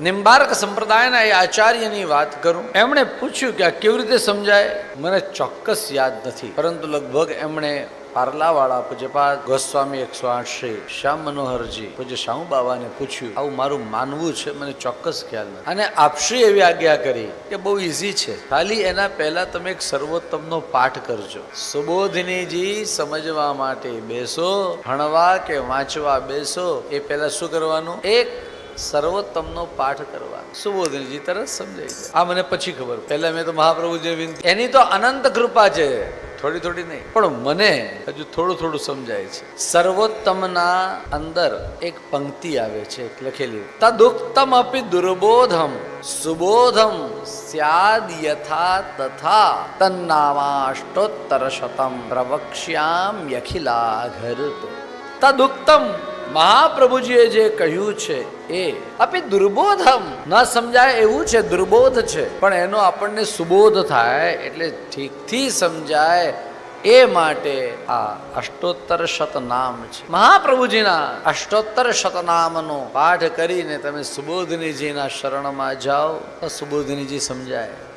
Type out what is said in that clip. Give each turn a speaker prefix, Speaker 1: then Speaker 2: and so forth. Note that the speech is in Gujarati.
Speaker 1: નિમ્બાર્ક સંપ્રદાયના એ આચાર્યની વાત કરું, એમણે પૂછ્યું કે આ કેવી રીતે સમજાય. મને ચોક્કસ યાદ નથી, પરંતુ લગભગ એમણે પાર્લાવાળા પૂજ્યપાદ ગોસ્વામી 108 શ્રી શ્યામ મનોહરજી પૂજ્ય શાહુ બાબાને પૂછ્યું, આવું મારું માનવું છે, મને ચોક્કસ ખ્યાલ નથી. અને આપશ્રી એવી આજ્ઞા કરી કે બહુ ઈઝી છે, ખાલી એના પહેલા તમે એક સર્વોત્તમનો પાઠ કરજો. સુબોધિનીજી સમજવા માટે બેસો, ભણવા કે વાંચવા બેસો, એ પહેલા શું કરવાનું? એક સર્વોત્તમનો પાઠ કરવા. સુબોધિનીજી તરત સમજાઈ જાય. આ મને પછી ખબર, પહેલા મેં તો મહાપ્રભુજી વિનંતી, એની તો અનંત કૃપા છે, થોડી થોડી નહીં, પણ મને હજુ થોડું થોડું સમજાય છે. સર્વોત્તમના અંદર એક પંક્તિ આવે છે લખેલી, તદુક્તમ અપી દુર્બોધમ સુબોધમ સ્યાદ યથા તથા તન્નામાષ્ટોત્તર શતમ પ્રવક્ષ્યામ યખિલા ઘરત. તદુક્તમ, મહાપ્રભુજીએ જે કહ્યું છે એ અપી દુર્બોધમ, ન સમજાય એવું છે, દુર્બોધ છે, પણ એનો આપણને સુબોધ થાય એટલે ઠીકથી સમજાય એ માટે આ અષ્ટોત્તર શતનામ છે. મહાપ્રભુજીના અષ્ટોત્તર શતનામનો પાઠ કરીને તમે સુબોધિનીજીના શરણમાં જાઓ તો સુબોધિનીજી સમજાય.